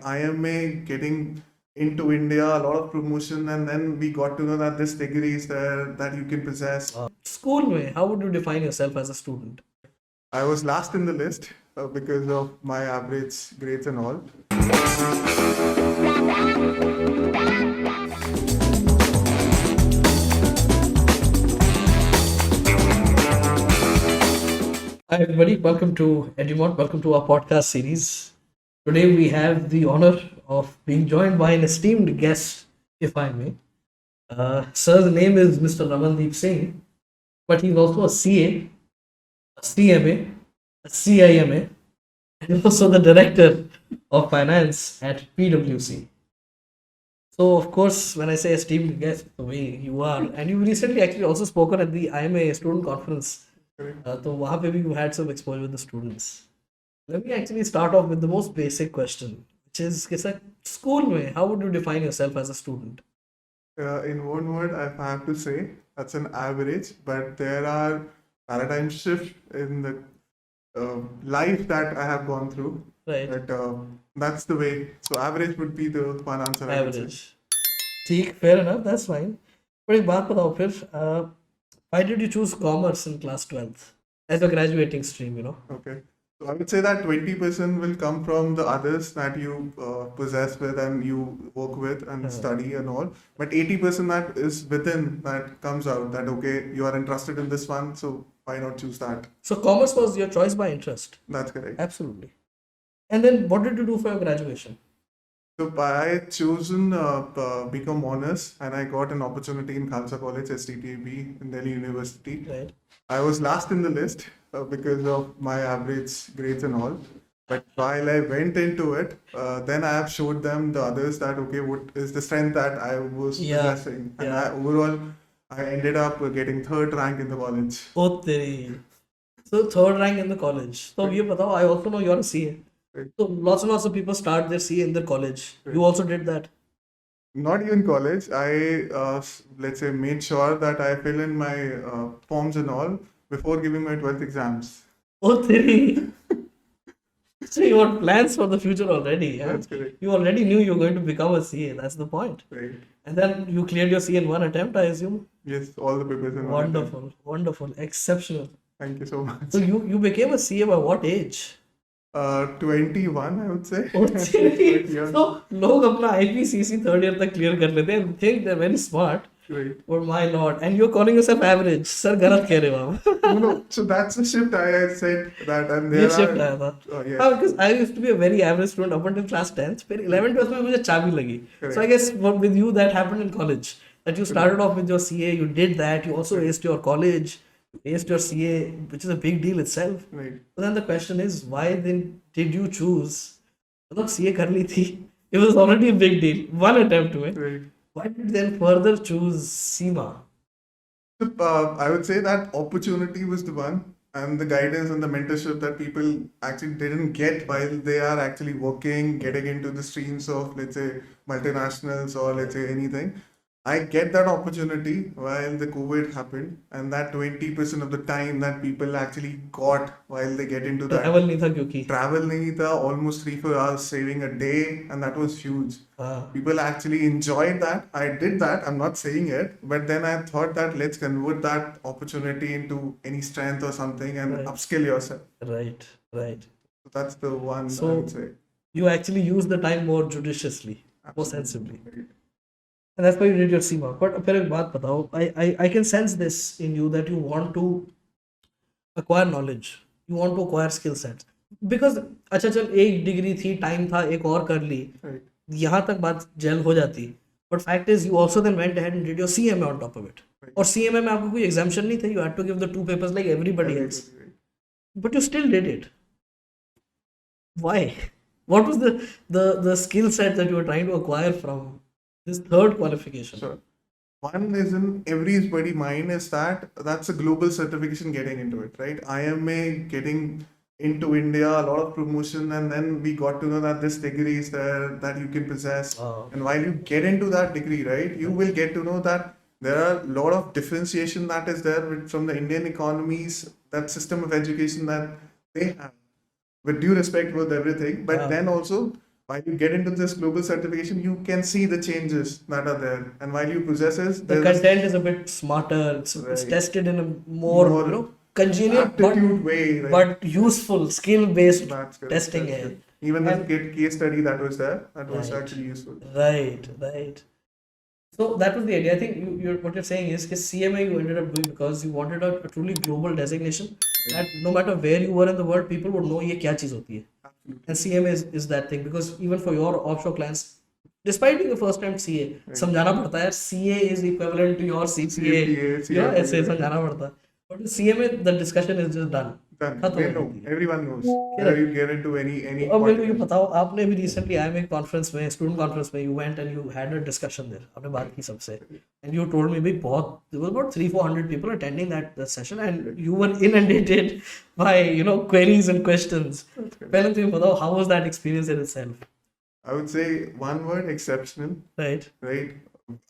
IMA getting into India, a lot of promotion, and then we got to know that this degree is there that you can possess. School में, how would you define yourself as a student? I was last in the list because of my average grades and all. Hi everybody, welcome to EduMont, welcome to our podcast series. Today we have the honor of being joined by an esteemed guest, if I may. Sir's name is Mr. Ramandeep Singh, but he's also a CA, a CMA, a CIMA, and also the Director of Finance at PwC. So, of course, when I say esteemed guest, the way you are, and you recently actually also spoken at the IMA student conference. So, वहाँ पे भी you had some exposure with the students. Let me actually start off with the most basic question, which is, कि sir, school में, how would you define yourself as a student? In one word, I have to say that's an average, but there are paradigm shifts in the life that I have gone through. Right. But that's the way. So average would be the one answer I would say. Average. ठीक, fair enough, that's fine. पर एक बात बताओ फिर, why did you choose commerce in class 12th as a graduating stream, you know? Okay. So I would say that 20% will come from the others that you possess with and you work with and study and all. But 80% that is within that comes out that, okay, you are interested in this one, so why not choose that? So commerce was your choice by interest? That's correct. Absolutely. And then what did you do for your graduation? So I had chosen BCom Honors and I got an opportunity in Khalsa College, STTAB in Delhi University. Right. I was last in the list because of my average grades and all. But while I went into it, then I have showed them the others that, okay, what is the strength that I was possessing. And overall, I ended up getting third rank in the college. Oh, teri. So third rank in the college. So you बताओ, I also know you're a CA. Right. So lots and lots of people start their CA in their college. Right. You also did that. Not even college. I, let's say, made sure that I fill in my forms and all before giving my 12th exams. Oh, teri. So you had plans for the future already. That's correct. You already knew you were going to become a CA. That's the point. Right. And then you cleared your CA in one attempt, I assume. Yes, all the papers in one Wonderful, attempt. wonderful, exceptional. Thank you so much. So you became a CA by what age? 21, I would say. Oh, teri. Yeah. So लोग अपना IPCC third year तक clear कर लेते हैं and think they're very smart. Right. Oh my lord, and you're calling yourself average. Sir, गलत कह रहे हो आप. No, so that's the shift I said that, and ये there shift are. आया था. Yes. Because I used to be a very average student up until class 10th. फिर 11th 12th में मुझे चाबी लगी. Correct. So I guess with you that happened in college. That you started off with your CA, you did that, you also aced your college, you aced your CA, which is a big deal itself. Right. So then the question is, why then did you choose? मतलब CA कर ली थी. It was already a big deal. One attempt में. Right. Why did you then further choose CIMA? So, I would say that opportunity was the one, and the guidance and the mentorship that people actually didn't get while they are actually working, getting into the streams of, let's say, multinationals or let's say anything. I get that opportunity while the COVID happened, and that 20% of the time that people actually got while they get into that. Travel नहीं था क्योंकि. Travel nahi tha, almost 3-4 hours saving a day, and that was huge. हाँ. People actually enjoyed that. I did that, I'm not saying it, but then I thought that let's convert that opportunity into any strength or something and Right. upskill yourself. Right, right. So that's the one I So would say. you actually use the time more judiciously, more sensibly. Right. And that's why you did your CIMA. But फिर एक बात बताओ, I can sense this in you that you want to acquire knowledge, you want to acquire skill sets. Because अच्छा चल एक degree थी, time था, एक और कर ली, Right. यहाँ तक बात जेल हो जाती. But fact is you also then went ahead and did your CMA on top of it. Right. और CMA में आपको कोई exemption नहीं था, you had to give the 2 papers like everybody else. Right. But you still did it. Why? What was the skill set that you were trying to acquire from this third qualification? Sure. One is in everybody's mind is that that's a global certification getting into it, right? IMA getting into India, a lot of promotion, and then we got to know that this degree is there that you can possess. And while you get into that degree, right, you will get to know that there are a lot of differentiation that is there from the Indian economies, that system of education that they have, with due respect with everything. But then also while you get into this global certification, you can see the changes that are there. And while you possess it, The there's content is a bit smarter. It's right, tested in a more, more congenial aptitude way, right? but useful, skill-based That's correct. testing. That's है. correct. Even the And case study that was there, that was right, actually useful. right. So that was the idea. I think what you're saying is CMA you ended up doing because you wanted a truly global designation that no matter where you were in the world, people would know ये क्या चीज होती है. Absolutely. And CMA is that thing because even for your offshore clients, despite being a first time CA, समझाना पड़ता है. CA is equivalent to your CPA. ऐसे समझाना पड़ता है. But with CMA, the discussion is just done. Done. खत्म They हो know. जाती है. Everyone knows. Whether you get into any अब मेरे को ये podcast. बताओ आपने भी रिसेंटली आई एम एक कॉन्फ्रेंस में स्टूडेंट कॉन्फ्रेंस में you went and you had a discussion there आपने बात की सबसे एंड यू टोल्ड मी भाई बहुत there was about 300-400 people attending that session and you were inundated by queries and questions पहले तो ये बताओ how was that experience in itself I would say one word, exceptional. Right Right?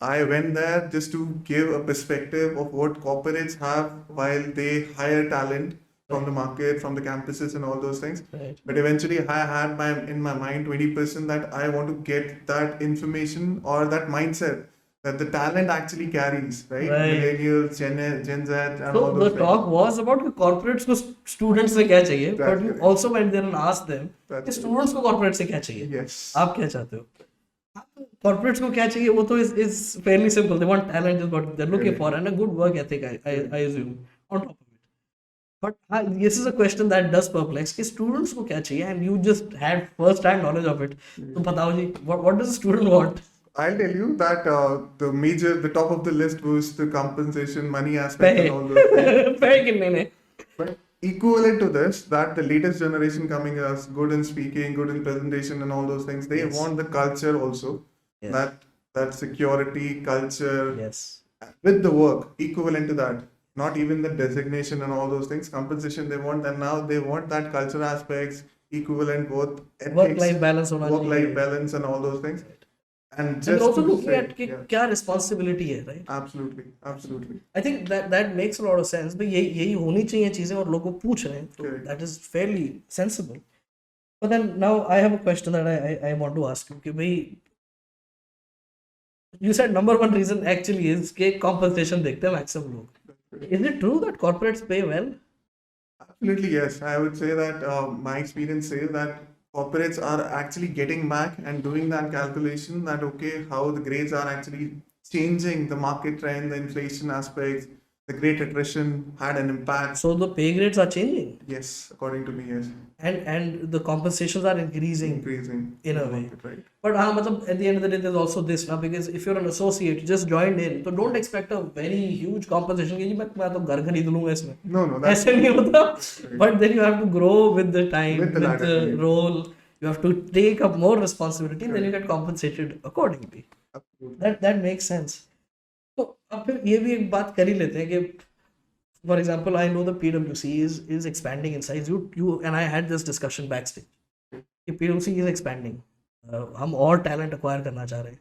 I went there just to give a perspective of what corporates have while they hire talent from the market, from the campuses, and all those things. Right. But eventually, I had in my mind 20% that I want to get that information or that mindset that the talent actually carries, right? Right. Millennials, Gen Z, and So all the those things. talk was about कि corporates को students से क्या चाहिए, That's but you correct. also went there and asked them That's कि students को corporate से क्या चाहिए. Yes. आप क्या चाहते हो? Corporates को क्या चाहिए वो तो is fairly simple. They want talent is what they're looking for and a good work ethic I assume on top of it. But this is a question that does perplex कि students को क्या चाहिए and you just had first hand knowledge of it. तो बताओ जी what does a student want? I'll tell you that the top of the list was the compensation, money aspect, and all those things. पैसे कितने ने? But equivalent to this, that the latest generation coming as good in speaking, good in presentation, and all those things, they Yes. want the culture also. Yes. That security, culture, Yes. with the work, equivalent to that. Not even the designation and all those things. Compensation they want, and now they want that culture aspects, equivalent both ethics, Work-life balance होना चाहिए. work-life balance, and all those things. And And just they're also to looking say, at कि yeah, क्या responsibility है, right? absolutely. I think that makes a lot of sense. भाई यही होनी चाहिए चीजें और लोगों पूछ रहे हैं तो Correct. that is fairly sensible. But then now I have a question that I want to ask you कि भाई you said number one reason actually is कि compensation देखते हैं maximum लोग. Is it true that corporates pay well? Absolutely, yes. I would say that my experience says that corporates are actually getting back and doing that calculation that, okay, how the grades are actually changing the market trend, the inflation aspects, the great attrition had an impact. So the pay grades are changing Yes, according to me, yes. and the compensations are increasing Increasing in a way. market, right? But मतलब at the end of the day there's also this now because if you're an associate you just joined in so don't expect a very huge compensation कि जी मैं तो घर खरीद लूँगा इसमें. No, that's ऐसे नहीं होता. But then you have to grow with the time, With the with ladder, the right. role. You have to take up more responsibility and then you get compensated accordingly. absolutely. That makes sense. तो अब फिर ये भी एक बात कर ही लेते हैं कि for example I know the PwC is expanding in size. You and I had this discussion backstage. कि PwC is expanding. हम और talent acquire करना चाह रहे हैं.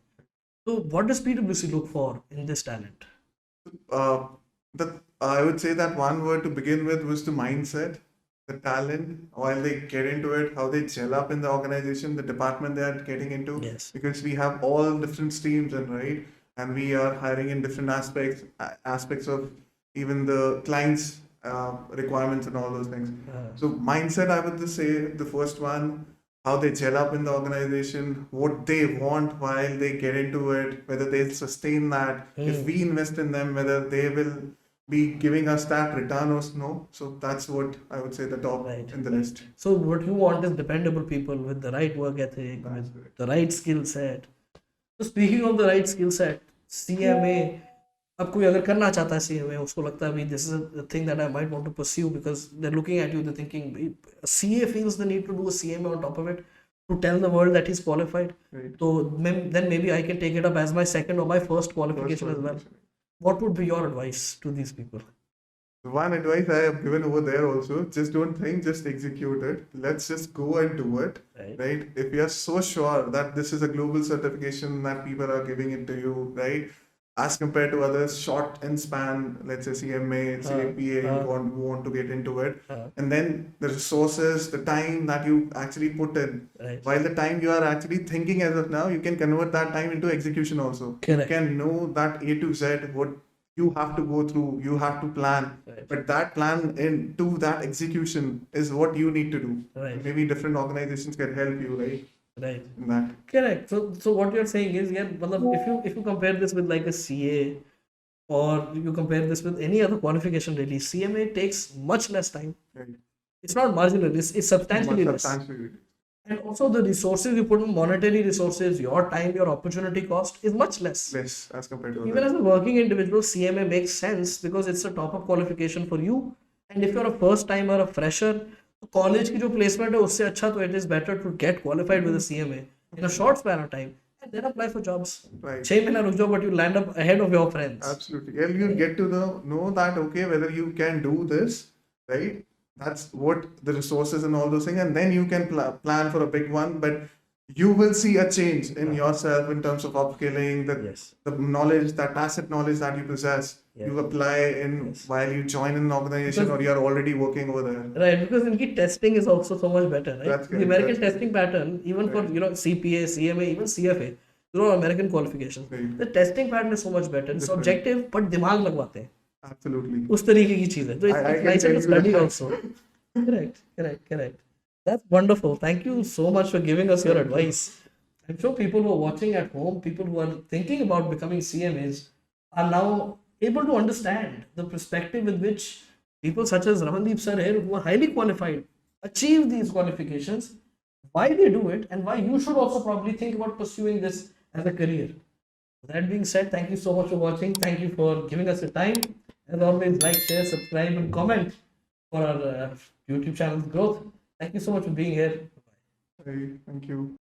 So what does PwC look for in this talent? I would say that one word to begin with was the mindset, the talent, while they get into it, how they gel up in the organization, the department they are getting into. Yes. Because we have all different streams and right, and we are hiring in different aspects of even the clients' requirements and all those things. So mindset, I would just say the first one, how they gel up in the organization, what they want while they get into it, whether they sustain that, if we invest in them, whether they will be giving us that return or no. So that's what I would say the top Right. in the list. So what you want is dependable people with the right work ethic, That's with correct. the right skill set. So speaking of the right skill set, CMA, अब कोई अगर करना चाहता है CMA, उसको लगता है भाई this is a thing that I might want to pursue because they're looking at you, they're thinking CA feels the need to do a CMA on top of it to tell the world that he's qualified. Right. So then maybe I can take it up as my second or my first qualification as well. What would be your advice to these people? One advice I have given over there also, just don't think, just execute it. Let's just go and do it. Right? If you are so sure that this is a global certification that people are giving it to you, right? as compared to others, short in span, let's say CMA, CPA, who want to get into it. And then the resources, the time that you actually put in. Right. While the time you are actually thinking as of now, you can convert that time into execution also. Correct. You can know that A to Z, what you have to go through, you have to plan. Right. But that plan into that execution is what you need to do. Right. Maybe different organizations can help you, right? Right. In that. Correct. So what you're saying is, yeah, if you compare this with like a CA, or you compare this with any other qualification, really, CMA takes much less time. Right. It's not marginal. It's substantially less. Substantially. And also the resources you put in, monetary resources, your time, your opportunity cost is much less. Less as compared to Even others. as a working individual, CMA makes sense because it's a top-up qualification for you. And if you're a first timer, a fresher, college की जो placement है उससे अच्छा तो it is better to get qualified with a CMA in a short span of time and then apply for jobs. Right. 6 महीना रुक जाओ, but you land up ahead of your friends. Absolutely. And you get to know that, okay, whether you can do this, right? That's what the resources and all those things. And then you can plan for a big one. But you will see a change in yourself in terms of upskilling, the knowledge, that tacit knowledge that you possess. Yes. You apply in while you join an organization or you're already working over there. Right, because in testing is also so much better, right? That's The correct, American that's testing pattern, even for CPA, CMA, even CFA, those are American qualifications. Right. The testing pattern is so much better. It's objective, but दिमाग लगवाते हैं. Absolutely. उस तरीके की चीज है. So I it's can nicer tell to you study that. also. Correct. That's wonderful. Thank you so much for giving us your advice. I'm sure people who are watching at home, people who are thinking about becoming CMAs, are now able to understand the perspective with which people such as Ramandeep sir here, who are highly qualified, achieve these qualifications, why they do it, and why you should also probably think about pursuing this as a career. That being said, thank you so much for watching. Thank you for giving us your time. As always, like, share, subscribe, and comment for our YouTube channel's growth. Thank you so much for being here. Right. Thank you.